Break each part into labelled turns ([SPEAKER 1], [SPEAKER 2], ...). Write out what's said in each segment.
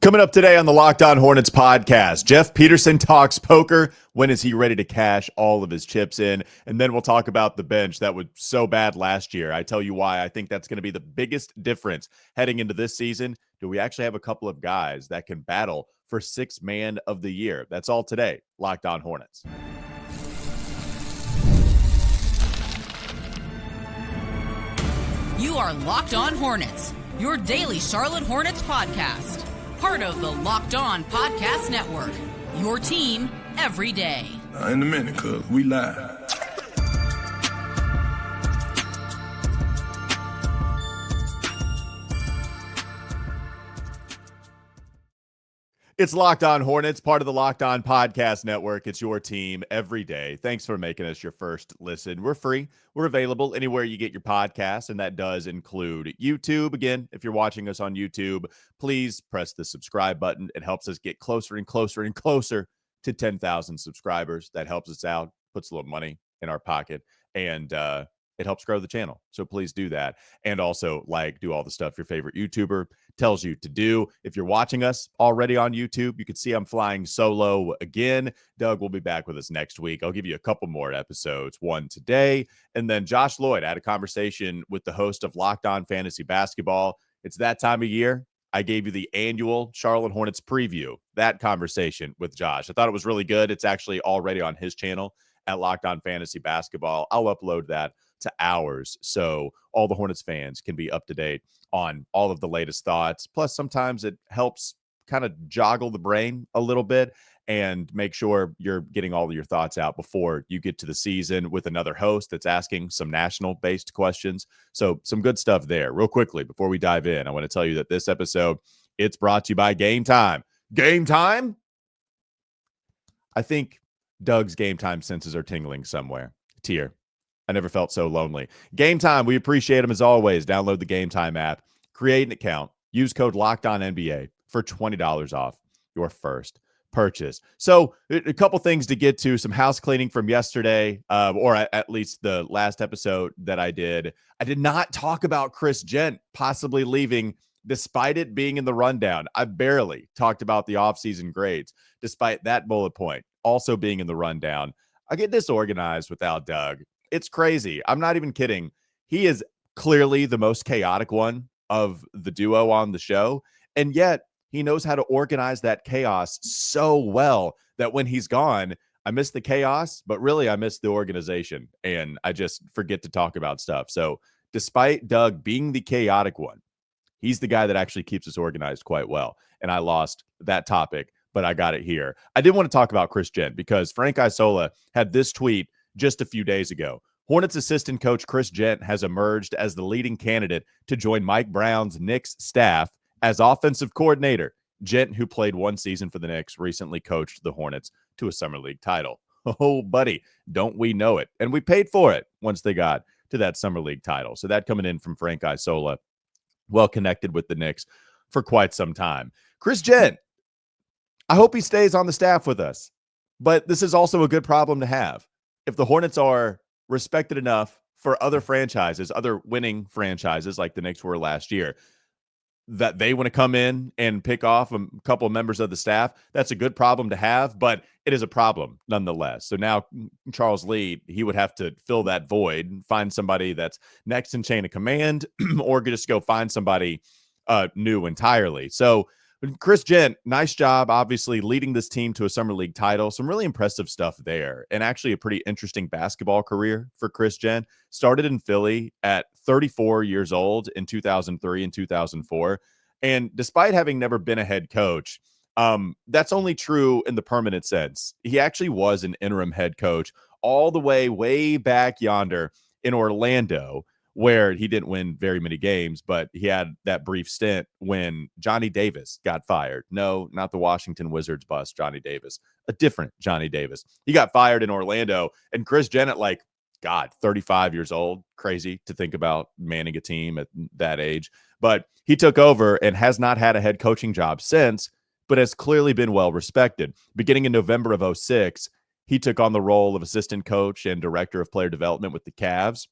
[SPEAKER 1] Coming up today on the Locked On Hornets podcast, Jeff Peterson talks poker. When is he ready to cash all of his chips in? And then we'll talk about the bench that was so bad last year. I tell you why I think that's going to be the biggest difference heading into this season. Do we actually have a couple of guys that can battle for Sixth Man of the Year? That's all today, Locked On Hornets.
[SPEAKER 2] You are Locked On Hornets, your daily Charlotte Hornets podcast. Part of the Locked On Podcast Network, your team every day.
[SPEAKER 3] In a minute, cuz we live.
[SPEAKER 1] It's Locked On Hornets, part of the Locked On Podcast Network. It's your team every day. Thanks for making us your first listen. We're free. We're available anywhere you get your podcasts, and that does include YouTube. Again, if you're watching us on YouTube, please press the subscribe button. It helps us get closer and closer and closer to 10,000 subscribers. That helps us out, puts a little money in our pocket, and it helps grow the channel. So please do that. And also, do all the stuff your favorite YouTuber tells you to do. If you're watching us already on YouTube, you can see I'm flying solo again. Doug will be back with us next week. I'll give you a couple more episodes, one today. And then Josh Lloyd had a conversation with the host of Locked On Fantasy Basketball. It's that time of year. I gave you the annual Charlotte Hornets preview, that conversation with Josh. I thought it was really good. It's actually already on his channel at Locked On Fantasy Basketball. I'll upload that to ours so all the Hornets fans can be up to date on all of the latest thoughts. Plus, sometimes it helps kind of joggle the brain a little bit and make sure you're getting all of your thoughts out before you get to the season with another host that's asking some national-based questions. So some good stuff there. Real quickly, before we dive in, I want to tell you that this episode, it's brought to you by Game Time. Game Time? I think Doug's Game Time senses are tingling somewhere. Tear. I never felt so lonely. Game Time, we appreciate them as always. Download the Game Time app, create an account, use code LOCKEDONNBA for $20 off your first purchase. So a couple things to get to, some house cleaning from yesterday, or at least the last episode that I did. I did not talk about Chris Jent possibly leaving despite it being in the rundown. I barely talked about the offseason grades, despite that bullet point also being in the rundown. I get disorganized without Doug. It's crazy. I'm not even kidding. He is clearly the most chaotic one of the duo on the show. And yet he knows how to organize that chaos so well that when he's gone, I miss the chaos, but really I miss the organization. And I just forget to talk about stuff. So despite Doug being the chaotic one, he's the guy that actually keeps us organized quite well. And I lost that topic, but I got it here. I did want to talk about Chris Jent because Frank Isola had this tweet just a few days ago. Hornets assistant coach Chris Jent has emerged as the leading candidate to join Mike Brown's Knicks staff as offensive coordinator. Jent, who played one season for the Knicks, recently coached the Hornets to a summer league title. Oh, buddy, don't we know it? And we paid for it once they got to that summer league title. So that coming in from Frank Isola, well connected with the Knicks for quite some time. Chris Jent, I hope he stays on the staff with us. But this is also a good problem to have. If the Hornets are respected enough for other franchises, other winning franchises like the Knicks were last year, that they want to come in and pick off a couple of members of the staff, that's a good problem to have, but it is a problem nonetheless. So now Charles Lee, he would have to fill that void, find somebody that's next in chain of command, or just go find somebody new entirely. So Chris Jent, nice job, obviously, leading this team to a summer league title. Some really impressive stuff there, and actually a pretty interesting basketball career for Chris Jent. Started in Philly at 34 years old in 2003 and 2004. And despite having never been a head coach, that's only true in the permanent sense. He actually was an interim head coach all the way back yonder in Orlando, where he didn't win very many games, but he had that brief stint when Johnny Davis got fired. No, not the Washington Wizards bust Johnny Davis, a different Johnny Davis. He got fired in Orlando, and Chris Jent, 35 years old. Crazy to think about manning a team at that age. But he took over and has not had a head coaching job since, but has clearly been well respected. Beginning in November of 2006, he took on the role of assistant coach and director of player development with the Cavs.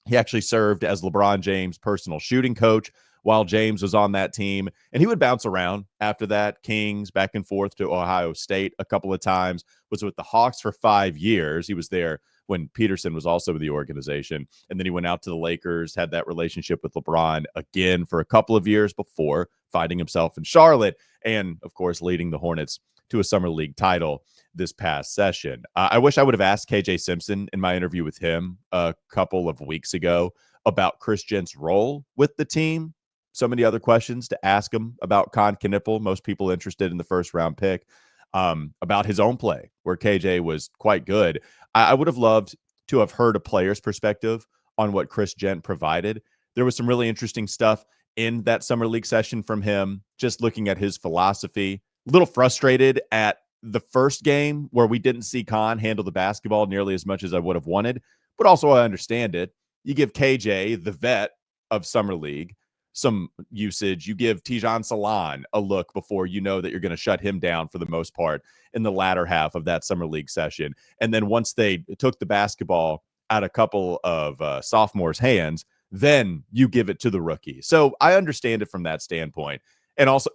[SPEAKER 1] He actually served as LeBron James' personal shooting coach while James was on that team. And he would bounce around after that, Kings, back and forth to Ohio State a couple of times, was with the Hawks for 5 years. He was there when Peterson was also with the organization. And then he went out to the Lakers, had that relationship with LeBron again for a couple of years before finding himself in Charlotte. And, of course, leading the Hornets to a Summer League title this past session. I wish I would have asked KJ Simpson in my interview with him a couple of weeks ago about Chris Jent's role with the team. So many other questions to ask him about Con Knipple. Most people interested in the first round pick. About his own play, where KJ was quite good. I would have loved to have heard a player's perspective on what Chris Jent provided. There was some really interesting stuff in that Summer League session from him, just looking at his philosophy. A little frustrated at the first game where we didn't see Con handle the basketball nearly as much as I would have wanted, but also I understand it. You give KJ, the vet of Summer League, some usage. You give Tijan Salon a look before you know that you're going to shut him down for the most part in the latter half of that Summer League session. And then once they took the basketball out a couple of sophomores' hands, then you give it to the rookie. So I understand it from that standpoint. And also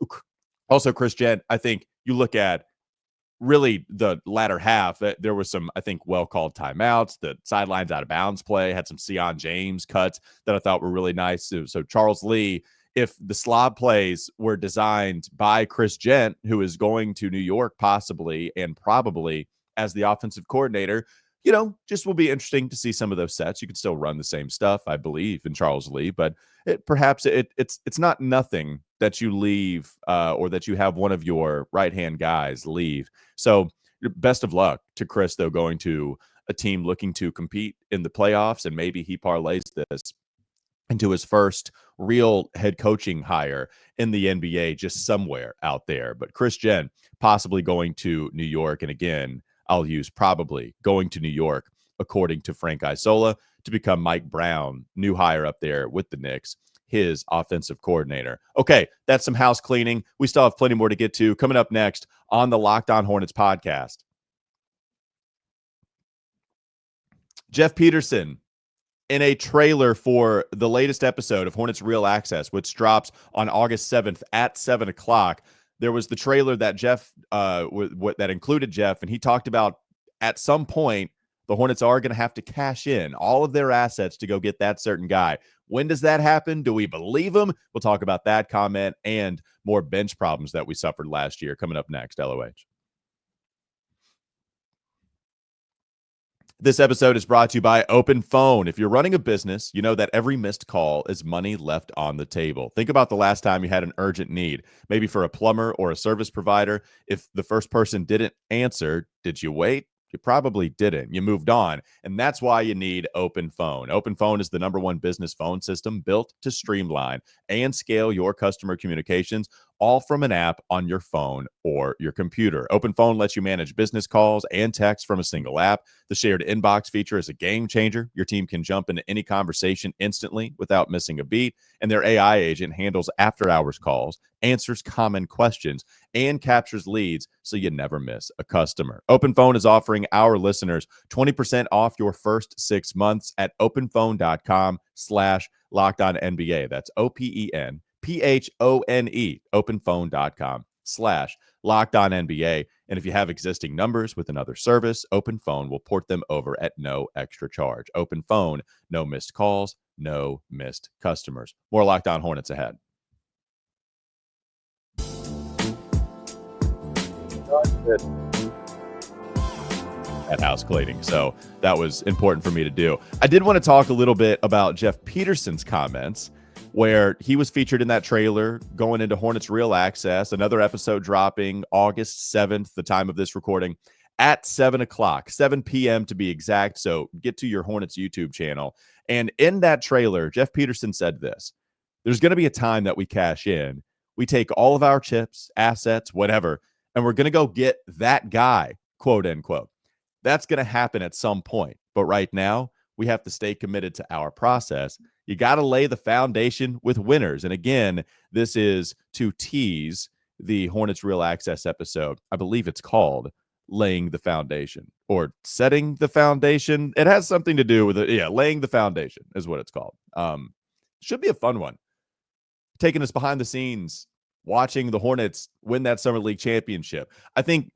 [SPEAKER 1] Chris Jent, I think you look at really the latter half, there was some, I think, well-called timeouts. The sidelines out of bounds play had some Sion James cuts that I thought were really nice. So Charles Lee, if the slob plays were designed by Chris Jent, who is going to New York possibly and probably as the offensive coordinator, just will be interesting to see some of those sets. You can still run the same stuff, I believe, in Charles Lee, but it's not nothing that you leave or that you have one of your right-hand guys leave. So best of luck to Chris, though, going to a team looking to compete in the playoffs, and maybe he parlays this into his first real head coaching hire in the NBA just somewhere out there. But Chris Jent possibly going to New York, and again, I'll use probably going to New York, according to Frank Isola, to become Mike Brown, new hire up there with the Knicks, his offensive coordinator. Okay, that's some house cleaning. We still have plenty more to get to. Coming up next on the Locked On Hornets podcast, Jeff Peterson in a trailer for the latest episode of Hornets Real Access, which drops on August 7th at 7 o'clock. There was the trailer that Jeff, that included Jeff, and he talked about at some point the Hornets are going to have to cash in all of their assets to go get that certain guy. When does that happen? Do we believe him? We'll talk about that comment and more bench problems that we suffered last year coming up next, LOH. This episode is brought to you by Open Phone. If you're running a business, you know that every missed call is money left on the table. Think about the last time you had an urgent need, maybe for a plumber or a service provider. If the first person didn't answer, did you wait? You probably didn't. You moved on. And that's why you need Open Phone. Open Phone is the #1 business phone system built to streamline and scale your customer communications, all from an app on your phone or your computer. Open Phone lets you manage business calls and texts from a single app. The shared inbox feature is a game changer. Your team can jump into any conversation instantly without missing a beat. And their AI agent handles after-hours calls, answers common questions, and captures leads so you never miss a customer. Open Phone is offering our listeners 20% off your first 6 months at openphone.com/LockedOnNBA. That's OPENPHONE, openphone.com/LockedOnNBA. And if you have existing numbers with another service, Open Phone will port them over at no extra charge. Open Phone, no missed calls, no missed customers. More Locked On Hornets ahead. At house cleaning. So that was important for me to do. I did want to talk a little bit about Jeff Peterson's comments, where he was featured in that trailer going into Hornets Real Access, another episode dropping August 7th, the time of this recording, at 7 o'clock, 7 p.m. to be exact. So get to your Hornets YouTube channel. And in that trailer, Jeff Peterson said this: there's going to be a time that we cash in. We take all of our chips, assets, whatever, and we're going to go get that guy, quote unquote. That's going to happen at some point. But right now, we have to stay committed to our process. You got to lay the foundation with winners. And again, this is to tease the Hornets Real Access episode. I believe it's called Laying the Foundation or Setting the Foundation. It has something to do with it. Yeah, Laying the Foundation is what it's called. Should be a fun one. taking us behind the scenes, watching the Hornets win that Summer League championship. I think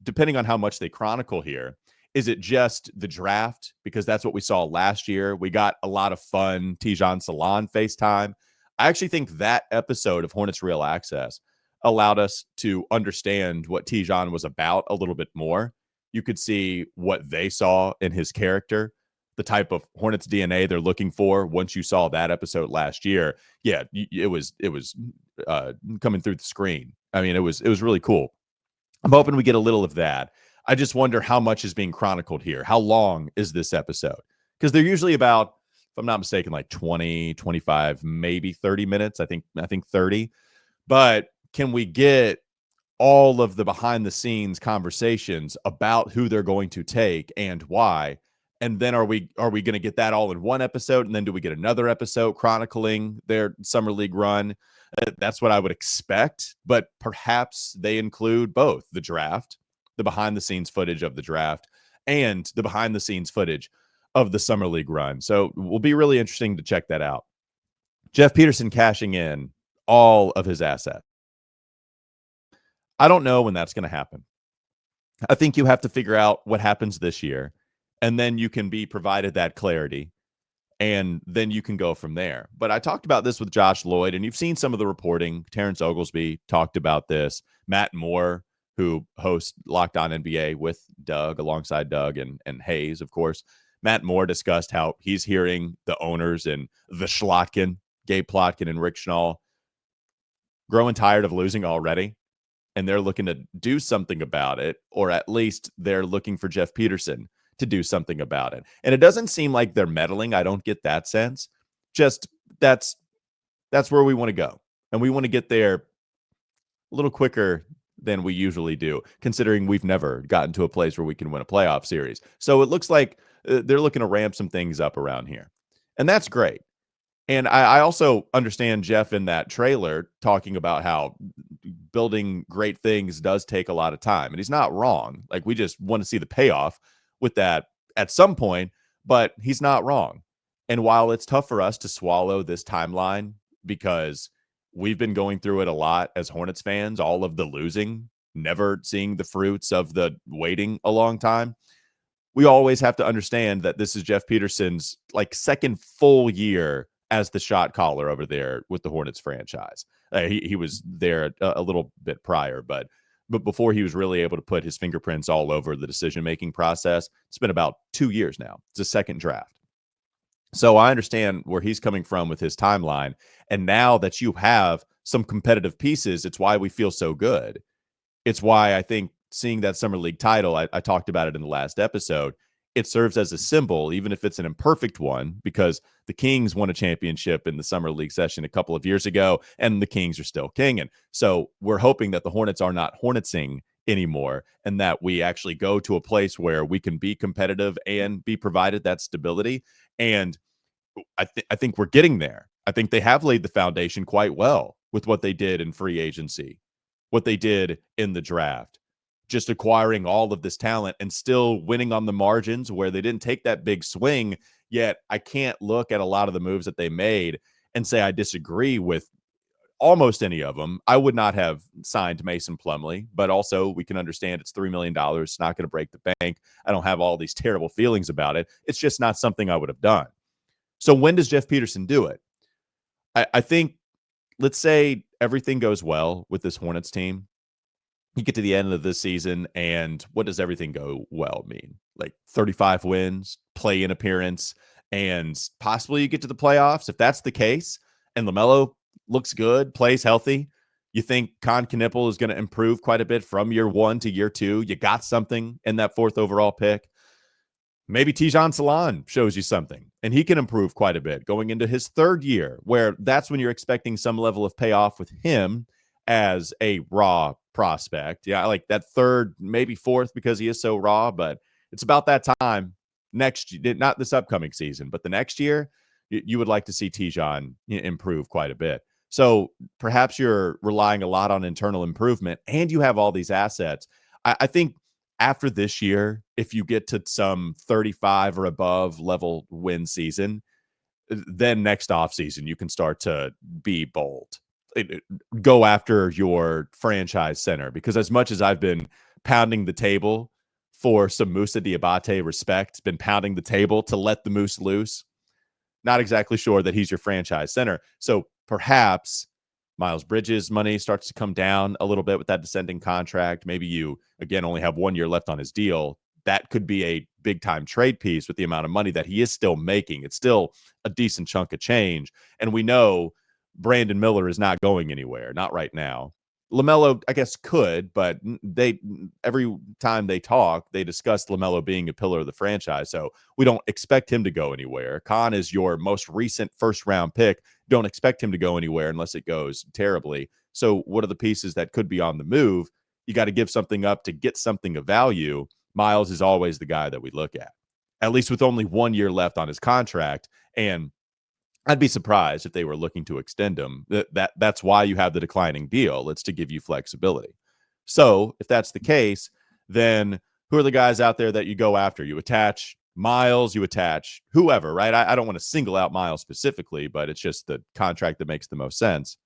[SPEAKER 1] depending on how much they chronicle here, is it just the draft? Because that's what we saw last year. We got a lot of fun Tijan Salon FaceTime. I actually think that episode of Hornets Real Access allowed us to understand what Tijan was about a little bit more. You could see what they saw in his character, the type of Hornets DNA they're looking for. Once you saw that episode last year, yeah, it was coming through the screen. I mean, it was really cool. I'm hoping we get a little of that. I just wonder how much is being chronicled here. How long is this episode? Because they're usually about, if I'm not mistaken, like 20, 25, maybe 30 minutes. I think 30. But can we get all of the behind the scenes conversations about who they're going to take and why? And then are we going to get that all in one episode? And then do we get another episode chronicling their summer league run? That's what I would expect, but perhaps they include both the draft, the behind the scenes footage of the draft, and the behind the scenes footage of the summer league run. So it will be really interesting to check that out. Jeff Peterson cashing in all of his assets. I don't know when that's going to happen. I think you have to figure out what happens this year, and then you can be provided that clarity, and then you can go from there. But I talked about this with Josh Lloyd, and you've seen some of the reporting. Terrence Oglesby talked about this. Matt Moore, who hosts Locked On NBA with Doug, alongside Doug and Hayes, of course. Matt Moore discussed how he's hearing the owners and the Schlotkin, Gabe Plotkin and Rick Schnall, growing tired of losing already. And they're looking to do something about it, or at least they're looking for Jeff Peterson to do something about it. And it doesn't seem like they're meddling. I don't get that sense. Just that's where we want to go. And we want to get there a little quicker than we usually do, considering we've never gotten to a place where we can win a playoff series. So it looks like they're looking to ramp some things up around here. And that's great. And I also understand Jeff in that trailer talking about how building great things does take a lot of time. And he's not wrong. Like, we just want to see the payoff with that at some point, but he's not wrong. And while it's tough for us to swallow this timeline because we've been going through it a lot as Hornets fans, all of the losing, never seeing the fruits of the waiting a long time, we always have to understand that this is Jeff Peterson's like second full year as the shot caller over there with the Hornets franchise. He was there a little bit prior, but before he was really able to put his fingerprints all over the decision-making process, it's been about 2 years now. It's a second draft. So I understand where he's coming from with his timeline. And now that you have some competitive pieces, it's why we feel so good. It's why I think seeing that Summer League title, I talked about it in the last episode, it serves as a symbol, even if it's an imperfect one, because the Kings won a championship in the Summer League session a couple of years ago, and the Kings are still kinging. So we're hoping that the Hornets are not Hornetsing anymore, and that we actually go to a place where we can be competitive and be provided that stability. And I think we're getting there. I think they have laid the foundation quite well with what they did in free agency, what they did in the draft, just acquiring all of this talent and still winning on the margins where they didn't take that big swing. Yet I can't look at a lot of the moves that they made and say I disagree with almost any of them. I would not have signed Mason Plumlee, but also we can understand it's $3 million. It's not going to break the bank. I don't have all these terrible feelings about it. It's just not something I would have done. So when does Jeff Peterson do it? I think, let's say everything goes well with this Hornets team. You get to the end of this season, and what does everything go well mean? Like 35 wins, play-in appearance, and possibly you get to the playoffs. If that's the case, and LaMelo looks good, plays healthy, you think Con Knippel is going to improve quite a bit from year 1 to year 2. You got something in that 4th overall pick. Maybe Tijan Salon shows you something, and he can improve quite a bit going into his 3rd year, where that's when you're expecting some level of payoff with him as a raw prospect. Yeah, like that 3rd, maybe 4th, because he is so raw, but it's about that time next, not this upcoming season, but the next year, you would like to see Tijan improve quite a bit. So perhaps you're relying a lot on internal improvement, and you have all these assets. I think after this year, if you get to some 35 or above level win season, then next offseason you can start to be bold. go after your franchise center, because as much as I've been pounding the table for some Moussa Diabate respect, been pounding the table to let the Moose loose, not exactly sure that he's your franchise center. So perhaps Miles Bridges' money starts to come down a little bit with that descending contract. Maybe you, again, only have 1 year left on his deal. That could be a big time trade piece with the amount of money that he is still making. It's still a decent chunk of change. And we know Brandon Miller is not going anywhere, not right now. LaMelo, I guess, could, but they every time they talk, they discuss LaMelo being a pillar of the franchise. So we don't expect him to go anywhere. Khan is your most recent first round pick. Don't expect him to go anywhere unless it goes terribly. So what are the pieces that could be on the move? You got to give something up to get something of value. Miles is always the guy that we look at least with only 1 year left on his contract. And I'd be surprised if they were looking to extend him. That's why you have the declining deal. It's to give you flexibility. So if that's the case, then who are the guys out there that you go after? You attach Miles, you attach whoever, right? I don't want to single out Miles specifically, but it's just the contract that makes the most sense.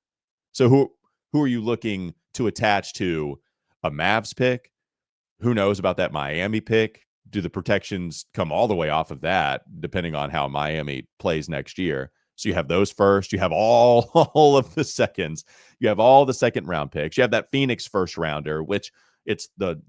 [SPEAKER 1] So who are you looking to attach to a Mavs pick? Who knows about that Miami pick? Do the protections come all the way off of that, depending on how Miami plays next year? So you have those first. You have all of the seconds. You have all the second round picks. You have that Phoenix first rounder, which it's the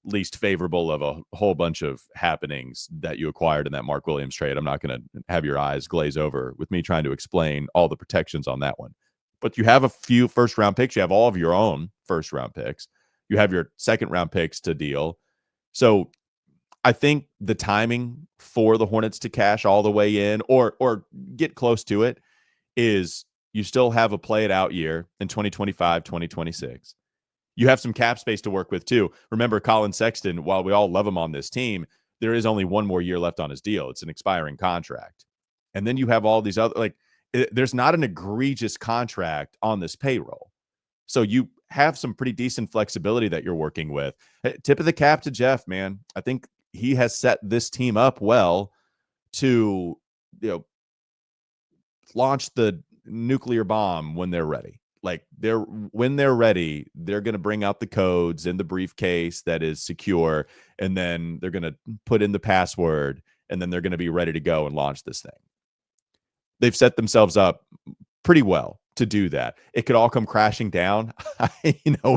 [SPEAKER 1] least favorable of a whole bunch of happenings that you acquired in that Mark Williams trade. I'm not going to have your eyes glaze over with me trying to explain all the protections on that one. But you have a few first round picks. You have all of your own first round picks. You have your second round picks to deal. So I think the timing for the Hornets to cash all the way in or get close to it is you still have a play it out year in 2025, 2026. You have some cap space to work with too. Remember, Collin Sexton, while we all love him on this team, there is only 1 more year left on his deal. It's an expiring contract. And then you have all these other, there's not an egregious contract on this payroll. So you have some pretty decent flexibility that you're working with. Tip of the cap to Jeff, man. I think he has set this team up well to, launch the nuclear bomb when they're ready. When they're ready, they're going to bring out the codes in the briefcase that is secure, and then they're going to put in the password, and then they're going to be ready to go and launch this thing. They've set themselves up pretty well to do that. It could all come crashing down.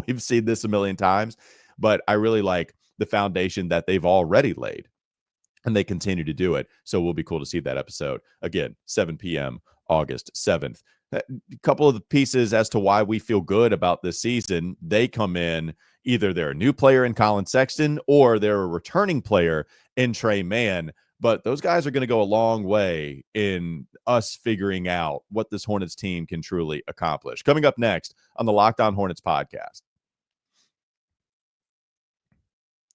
[SPEAKER 1] We've seen this a million times, but I really like the foundation that they've already laid, and they continue to do it. So it will be cool to see that episode again, 7 p.m. August 7th. A couple of the pieces as to why we feel good about this season, they come in either they're a new player in Collin Sexton or they're a returning player in Tre Mann. But those guys are going to go a long way in us figuring out what this Hornets team can truly accomplish. Coming up next on the Locked On Hornets podcast.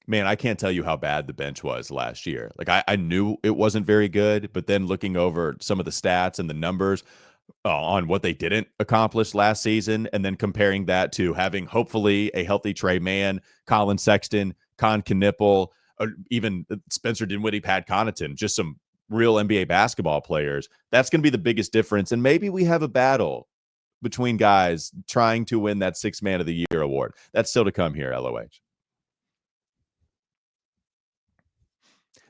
[SPEAKER 1] Man, I can't tell you how bad the bench was last year. I knew it wasn't very good, but then looking over some of the stats and the numbers on what they didn't accomplish last season, and then comparing that to having hopefully a healthy Tre Mann, Collin Sexton, Con Knipple, even Spencer Dinwiddie, Pat Connaughton, just some real NBA basketball players. That's going to be the biggest difference. And maybe we have a battle between guys trying to win that Sixth Man of the Year award. That's still to come here, LOH.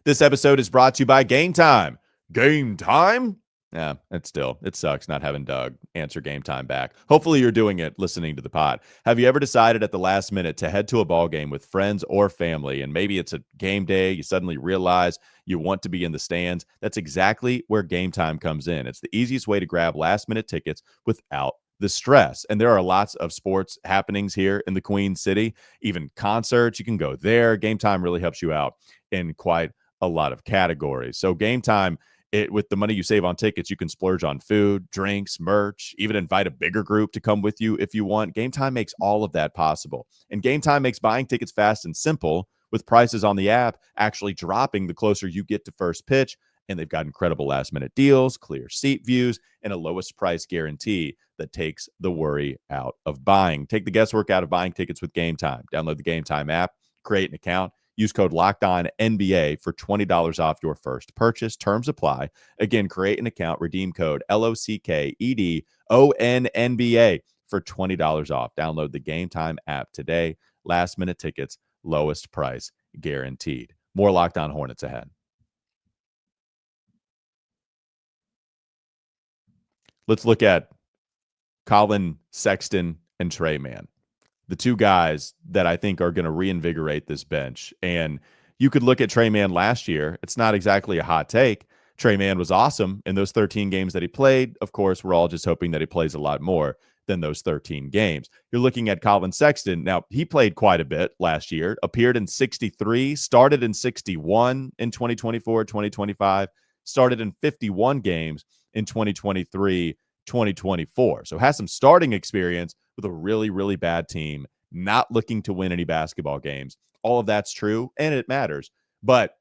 [SPEAKER 1] This episode is brought to you by Game Time. Game Time? Yeah, it sucks not having Doug answer Game Time back. Hopefully you're doing it listening to the pod. Have you ever decided at the last minute to head to a ball game with friends or family, and maybe it's a game day, you suddenly realize you want to be in the stands? That's exactly where Game Time comes in. It's the easiest way to grab last minute tickets without the stress. And there are lots of sports happenings here in the Queen City, even concerts. You can go there. Game Time really helps you out in quite a lot of categories. So Game Time, with the money you save on tickets, you can splurge on food, drinks, merch, even invite a bigger group to come with you if you want. Game Time makes all of that possible. And Game Time makes buying tickets fast and simple, with prices on the app actually dropping the closer you get to first pitch. And they've got incredible last-minute deals, clear seat views, and a lowest price guarantee that takes the worry out of buying. Take the guesswork out of buying tickets with Game Time. Download the Game Time app, create an account, use code LOCKEDONNBA for $20 off your first purchase. Terms apply. Again, create an account, redeem code LOCKEDONNBA for $20 off. Download the Game Time app today. Last minute tickets, lowest price guaranteed. More Locked On Hornets ahead. Let's look at Collin Sexton and Tre Mann, the two guys that I think are going to reinvigorate this bench. And you could look at Tre Mann last year. It's not exactly a hot take. Tre Mann was awesome in those 13 games that he played. Of course, we're all just hoping that he plays a lot more than those 13 games. You're looking at Collin Sexton. Now, he played quite a bit last year, appeared in 63, started in 61 in 2024, 2025, started in 51 games in 2023, 2024. So has some starting experience with a really, really bad team, not looking to win any basketball games. All of that's true, and it matters. But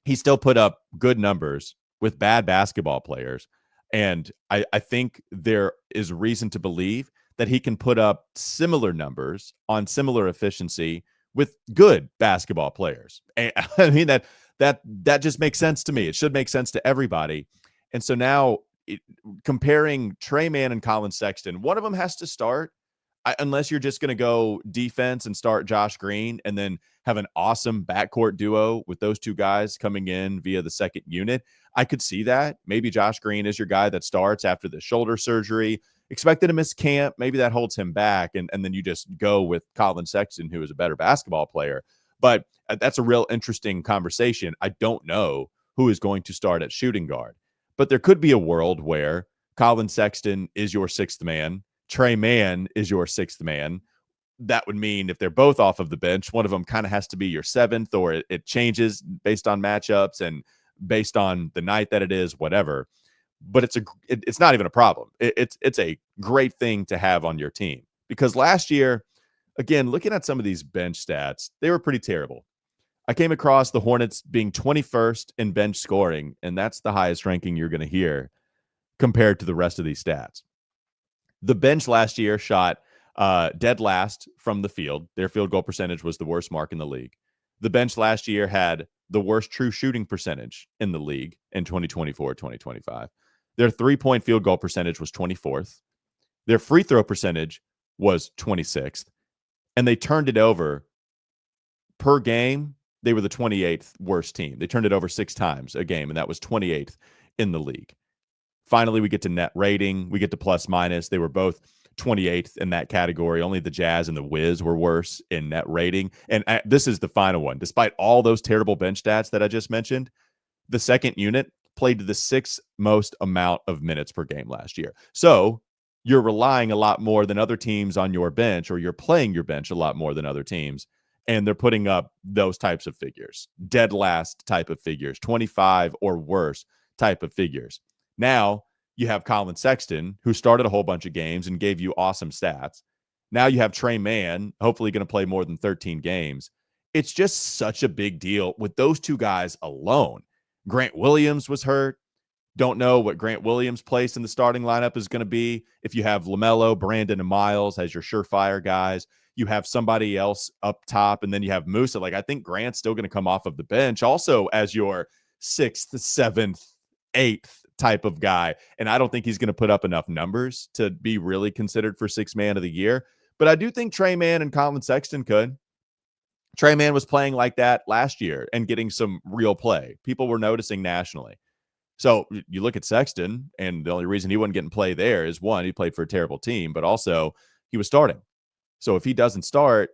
[SPEAKER 1] he still put up good numbers with bad basketball players. And I think there is reason to believe that he can put up similar numbers on similar efficiency with good basketball players. And I mean, that just makes sense to me. It should make sense to everybody. And so now comparing Tre Mann and Collin Sexton, one of them has to start. Unless you're just going to go defense and start Josh Green and then have an awesome backcourt duo with those two guys coming in via the second unit, I could see that. Maybe Josh Green is your guy that starts after the shoulder surgery. Expected to miss camp. Maybe that holds him back. And then you just go with Collin Sexton, who is a better basketball player. But that's a real interesting conversation. I don't know who is going to start at shooting guard. But there could be a world where Collin Sexton is your sixth man. Tre Mann is your sixth man. That would mean if they're both off of the bench, one of them kind of has to be your seventh, or it changes based on matchups and based on the night that it is, whatever. But it's not even a problem. It's a great thing to have on your team, because last year, again, looking at some of these bench stats, they were pretty terrible. I came across the Hornets being 21st in bench scoring, and that's the highest ranking you're going to hear compared to the rest of these stats. The bench last year shot dead last from the field. Their field goal percentage was the worst mark in the league. The bench last year had the worst true shooting percentage in the league in 2024, 2025. Their three-point field goal percentage was 24th. Their free throw percentage was 26th. And they turned it over per game. They were the 28th worst team. They turned it over 6 times a game, and that was 28th in the league. Finally, we get to net rating. We get to plus minus. They were both 28th in that category. Only the Jazz and the Wiz were worse in net rating. And this is the final one. Despite all those terrible bench stats that I just mentioned, the second unit played the 6th most amount of minutes per game last year. So you're relying a lot more than other teams on your bench, or you're playing your bench a lot more than other teams. And they're putting up those types of figures, dead last type of figures, 25 or worse type of figures. Now you have Collin Sexton, who started a whole bunch of games and gave you awesome stats. Now you have Tre Mann, hopefully going to play more than 13 games. It's just such a big deal with those two guys alone. Grant Williams was hurt. Don't know what Grant Williams' place in the starting lineup is going to be. If you have LaMelo, Brandon, and Miles as your surefire guys, you have somebody else up top, and then you have Musa. Like, I think Grant's still going to come off of the bench also as your 6th, 7th, 8th type of guy. And I don't think he's going to put up enough numbers to be really considered for 6th man of the year. But I do think Tre Mann and Collin Sexton could. Tre Mann was playing like that last year and getting some real play. People were noticing nationally. So you look at Sexton, and the only reason he wasn't getting play there is, one, he played for a terrible team, but also he was starting. So if he doesn't start,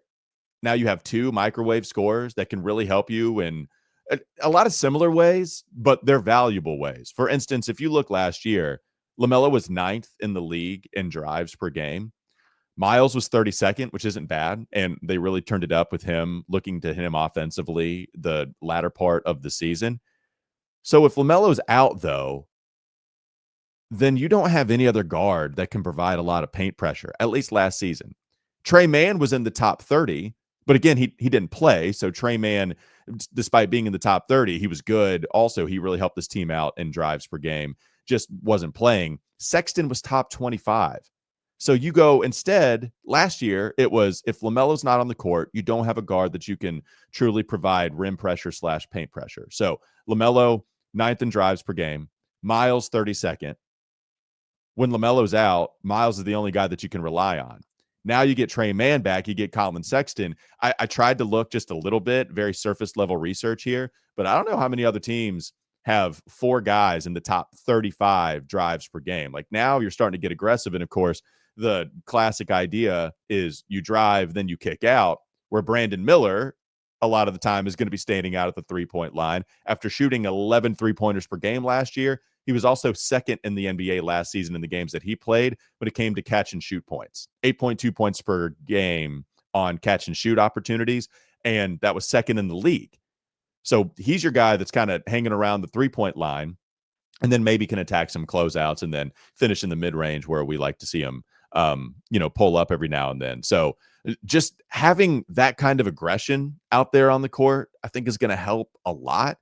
[SPEAKER 1] now you have 2 microwave scorers that can really help you in a lot of similar ways, but they're valuable ways. For instance, if you look last year, LaMelo was 9th in the league in drives per game. Miles was 32nd, which isn't bad, and they really turned it up with him, looking to him offensively the latter part of the season. So if LaMelo's out, though, then you don't have any other guard that can provide a lot of paint pressure, at least last season. Tre Mann was in the top 30, but again, he didn't play. So Tre Mann, despite being in the top 30, he was good. Also, he really helped this team out in drives per game, just wasn't playing. Sexton was top 25. So you go instead, last year, it was if LaMelo's not on the court, you don't have a guard that you can truly provide rim pressure / paint pressure. So LaMelo, 9th in drives per game, Miles, 32nd. when LaMelo's out, Miles is the only guy that you can rely on. Now you get Tre Mann back, you get Collin Sexton. I tried to look just a little bit, very surface level research here, but I don't know how many other teams have 4 guys in the top 35 drives per game. Like now you're starting to get aggressive. And of course, the classic idea is you drive, then you kick out, where Brandon Miller, a lot of the time, is going to be standing out at the 3-point line. After shooting 11 3-pointers per game last year, he was also second in the NBA last season in the games that he played when it came to catch and shoot points. 8.2 points per game on catch and shoot opportunities, and that was second in the league. So he's your guy that's kind of hanging around the 3-point line and then maybe can attack some closeouts and then finish in the mid-range where we like to see him, pull up every now and then. So just having that kind of aggression out there on the court, I think is going to help a lot.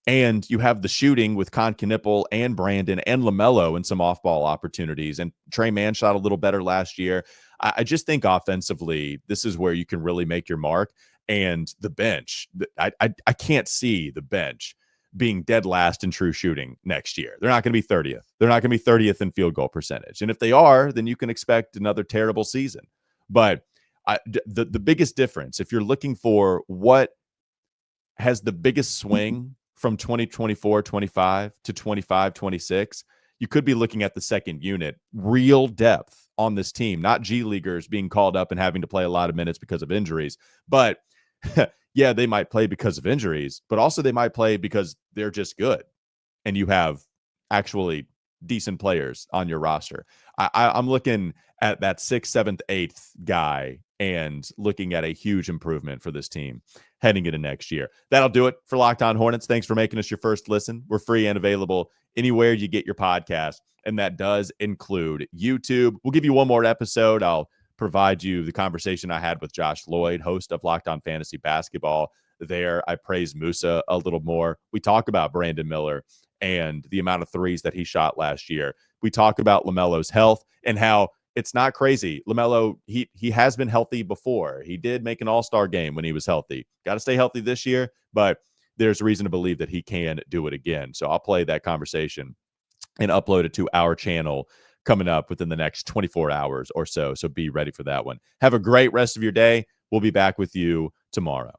[SPEAKER 1] And you have the shooting with Knipple and Brandon and LaMelo and some off-ball opportunities. And Tre Mann shot a little better last year. I just think offensively, this is where you can really make your mark. And the bench, I can't see the bench being dead last in true shooting next year. They're not going to be 30th. They're not going to be 30th in field goal percentage. And if they are, then you can expect another terrible season. But the biggest difference, if you're looking for what has the biggest swing from 2024-25 to 25-26, you could be looking at the second unit. Real depth on this team, not G Leaguers being called up and having to play a lot of minutes because of injuries. But yeah, they might play because of injuries, but also they might play because they're just good and you have actually decent players on your roster. I'm looking at that 6th, 7th, 8th guy and looking at a huge improvement for this team heading into next year. That'll do it for Locked On Hornets. Thanks for making us your first listen. We're free and available anywhere you get your podcast, and that does include YouTube. We'll give you one more episode. I'll provide you the conversation I had with Josh Lloyd, host of Locked On Fantasy Basketball. There, I praise Musa a little more. We talk about Brandon Miller and the amount of threes that he shot last year. We talk about LaMelo's health and how it's not crazy. LaMelo, he has been healthy before. He did make an all-star game when he was healthy. Got to stay healthy this year, but there's reason to believe that he can do it again. So I'll play that conversation and upload it to our channel coming up within the next 24 hours or so. So be ready for that one. Have a great rest of your day. We'll be back with you tomorrow.